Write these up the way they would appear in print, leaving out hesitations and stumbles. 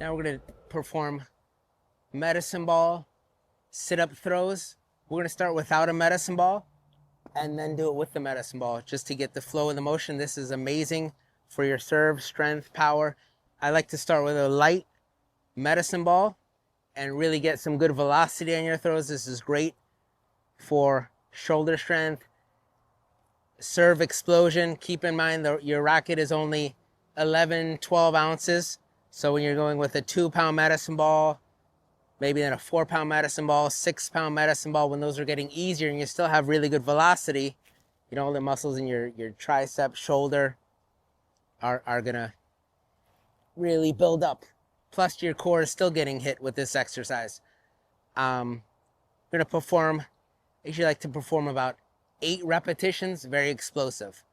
Now we're going to perform medicine ball sit-up throws. We're going to start without a medicine ball and then do it with the medicine ball just to get the flow of the motion. This is amazing for your serve, strength, power. I like to start with a light medicine ball and really get some good velocity on your throws. This is great for shoulder strength, serve explosion. Keep in mind that your racket is only 11, 12 ounces. So when you're going with a 2-pound medicine ball, maybe then a 4-pound medicine ball, 6-pound medicine ball, when those are getting easier and you still have really good velocity, you know, the muscles in your tricep, shoulder are gonna really build up. Plus your core is still getting hit with this exercise. I'm gonna perform, I usually like to perform about 8 repetitions, very explosive.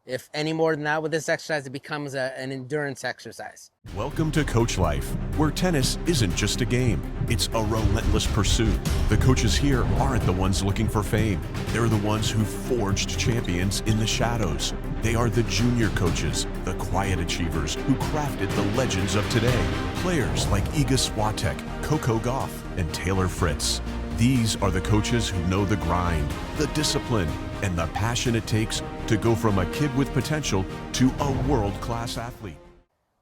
If any more than that with this exercise, it becomes an endurance exercise. Welcome to Coachlife, where tennis isn't just a game, it's a relentless pursuit. The coaches here aren't the ones looking for fame. They're the ones who forged champions in the shadows. They are the junior coaches, the quiet achievers who crafted the legends of today. Players like Iga Swiatek, Coco Gauff, and Taylor Fritz. These are the coaches who know the grind, the discipline, and the passion it takes to go from a kid with potential to a world-class athlete.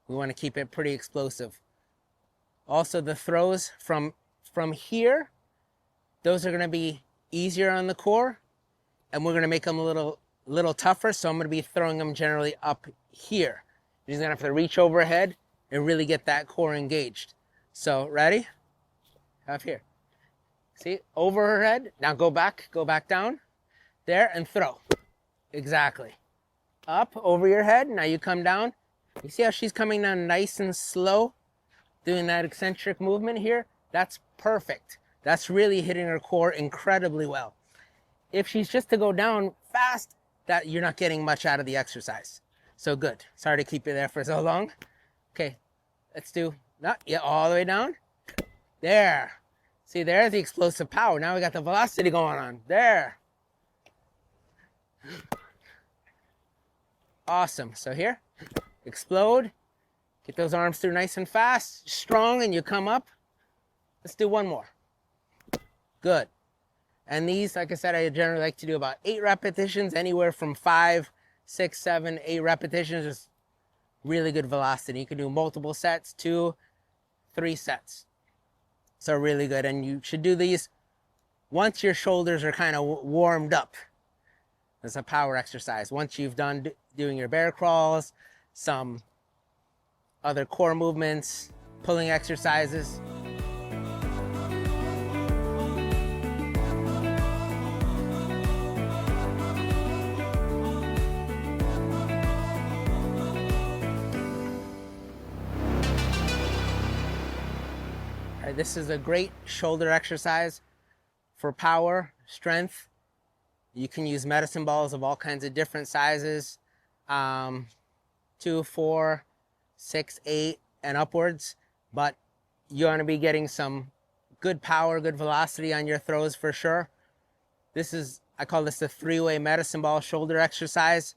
We want to keep it pretty explosive. Also, the throws from here, those are going to be easier on the core, and we're going to make them a little tougher, so I'm going to be throwing them generally up here. You're just going to have to reach overhead and really get that core engaged. So, ready? Up here. See, over her head. Now go back down. There, and throw. Exactly. Up, over your head. Now you come down. You see how she's coming down nice and slow? Doing that eccentric movement here? That's perfect. That's really hitting her core incredibly well. If she's just to go down fast, that you're not getting much out of the exercise. So good. Sorry to keep you there for so long. Okay, let's do, all the way down. There. See, there's the explosive power. Now we got the velocity going on. There. Awesome. So here, explode. Get those arms through nice and fast, strong, and you come up. Let's do one more. Good. And these, like I said, I generally like to do about 8 repetitions, anywhere from 5, 6, 7, 8 repetitions. Just really good velocity. You can do multiple sets, 2, 3 sets. So really good. And you should do these once your shoulders are kind of warmed up. It's a power exercise. Once you've done doing your bear crawls, some other core movements, pulling exercises. All right, this is a great shoulder exercise for power, strength. You can use medicine balls of all kinds of different sizes, 2, 4, 6, 8, and upwards. But you want to be getting some good power, good velocity on your throws for sure. I call this the 3-way medicine ball shoulder exercise.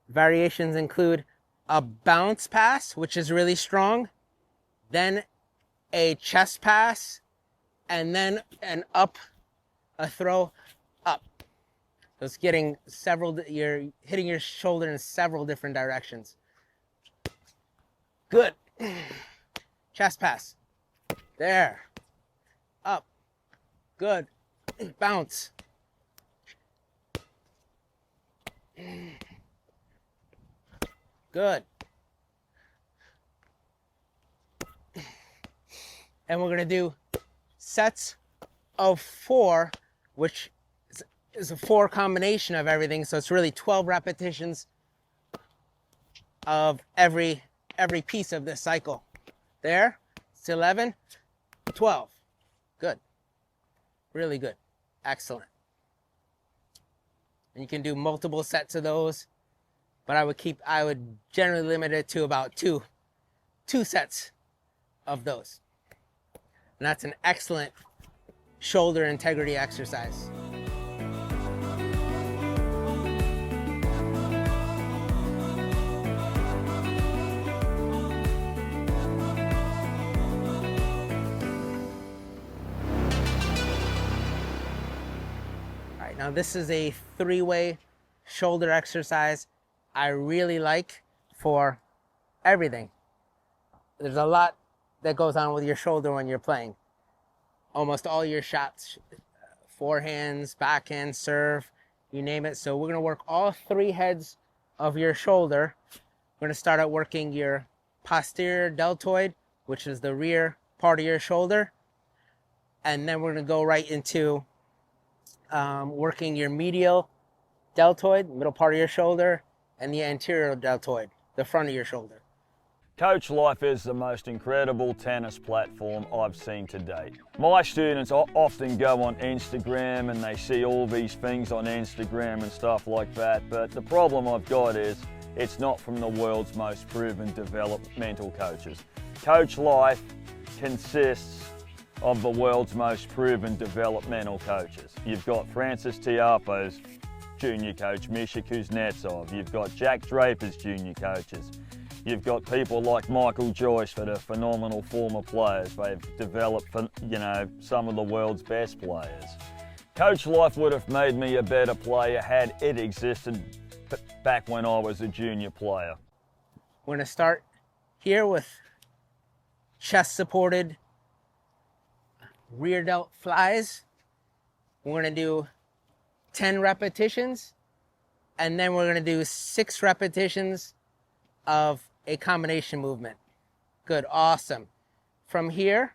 Variations include a bounce pass, which is really strong, then a chest pass, and then a throw up. So it's getting you're hitting your shoulder in several different directions. Good. Chest pass. There. Up. Good. Bounce. Good. And we're going to do sets of 4, which is a 4 combination of everything. So it's really 12 repetitions of every piece of this cycle. There. It's 11, 12. Good. Really good. Excellent. And you can do multiple sets of those, but I would generally limit it to about two sets of those. And that's an excellent shoulder integrity exercise. Now this is a 3-way shoulder exercise I really like for everything. There's a lot that goes on with your shoulder when you're playing. Almost all your shots, forehands, backhand, serve, you name it. So we're going to work all 3 heads of your shoulder. We're going to start out working your posterior deltoid, which is the rear part of your shoulder. And then we're going to go right into working your medial deltoid, middle part of your shoulder, and the anterior deltoid, the front of your shoulder. Coachlife is the most incredible tennis platform I've seen to date. My students often go on Instagram and they see all these things on Instagram and stuff like that, but the problem I've got is it's not from the world's most proven developmental coaches. Coachlife consists of the world's most proven developmental coaches. You've got Francis Tiafoe's junior coach, Misha Kuznetsov. You've got Jack Draper's junior coaches. You've got people like Michael Joyce that are phenomenal former players. They've developed, some of the world's best players. Coachlife would have made me a better player had it existed back when I was a junior player. We're going to start here with chest supported rear delt flies. We're going to do 10 repetitions, and then we're going to do 6 repetitions of a combination movement. Good, awesome. From here,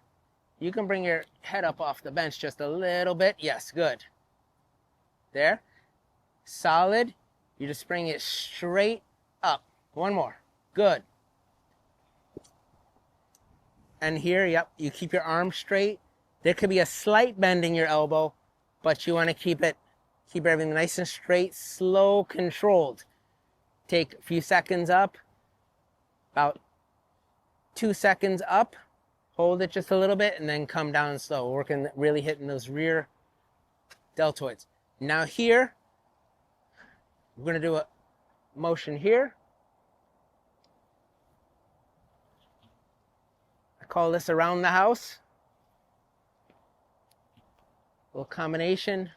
you can bring your head up off the bench just a little bit. Yes, good. There. Solid. You just bring it straight up. One more. Good. And here, yep, you keep your arm straight. There could be a slight bend in your elbow, but you want to keep everything nice and straight, slow, controlled. Take a few seconds up. About 2 seconds up, hold it just a little bit, and then come down slow, working, really hitting those rear deltoids. Now here, we're going to do a motion here. I call this around the house. A little combination.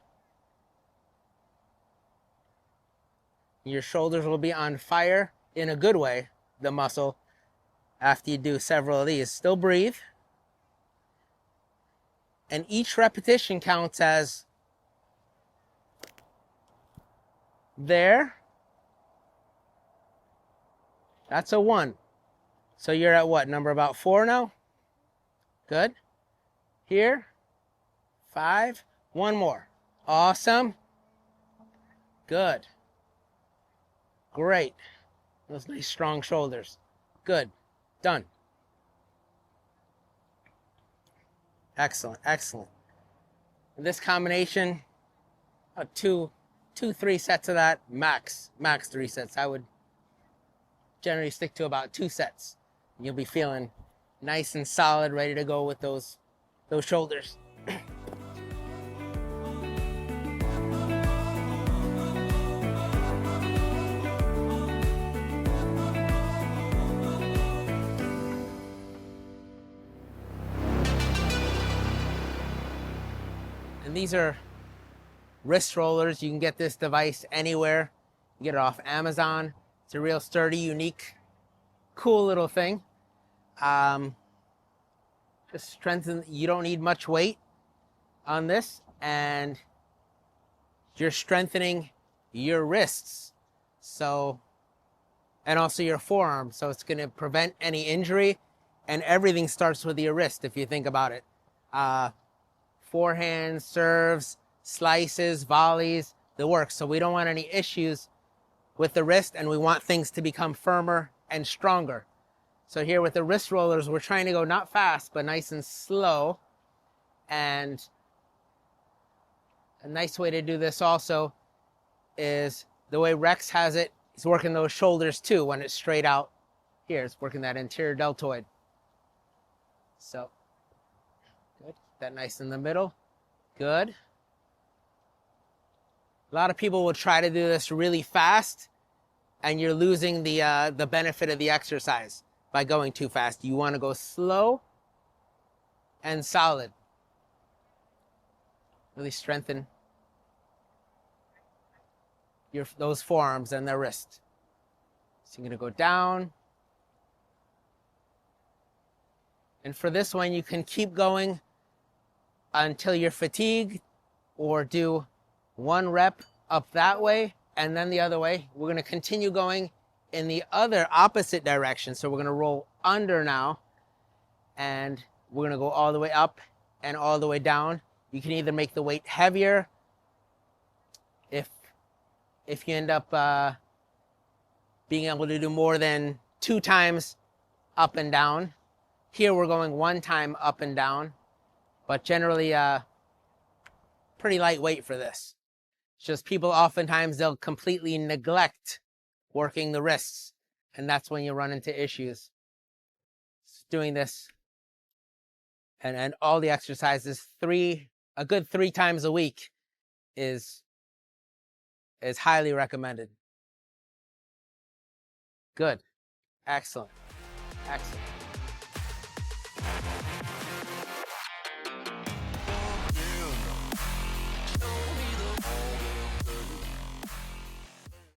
Your shoulders will be on fire in a good way. The muscle after you do several of these. Still breathe. And each repetition counts as there. That's a 1. So you're at what, number about 4 now? Good. Here. 5. 1 more. Awesome. Good. Great. Those nice strong shoulders. Good. Done. Excellent, excellent. This combination, 3 sets of that, max 3 sets. I would generally stick to about 2 sets. You'll be feeling nice and solid, ready to go with those shoulders. And these are wrist rollers. You can get this device anywhere. You get it off Amazon. It's a real sturdy, unique, cool little thing. Just strengthen. You don't need much weight on this, and you're strengthening your wrists. So, and also your forearms. So it's going to prevent any injury, and everything starts with your wrist if you think about it. Forehands, serves, slices, volleys, the works. So we don't want any issues with the wrist, and we want things to become firmer and stronger. So here with the wrist rollers, we're trying to go not fast, but nice and slow. And a nice way to do this also is the way Rex has it. He's working those shoulders too when it's straight out. Here, it's working that anterior deltoid. So, good. That nice in the middle. Good. A lot of people will try to do this really fast, and you're losing the benefit of the exercise by going too fast. You want to go slow and solid. Really strengthen those forearms and the wrist. So you're gonna go down. And for this one, you can keep going until you're fatigued, or do 1 rep up that way and then the other way. We're gonna continue going in the other opposite direction. So we're gonna roll under now, and we're gonna go all the way up and all the way down. You can either make the weight heavier if you end up being able to do more than 2 times up and down. Here we're going 1 time up and down, but generally pretty lightweight for this. It's just people oftentimes, they'll completely neglect working the wrists, and that's when you run into issues. Doing this and all the exercises a good 3 times a week is highly recommended. Good. Excellent. Excellent.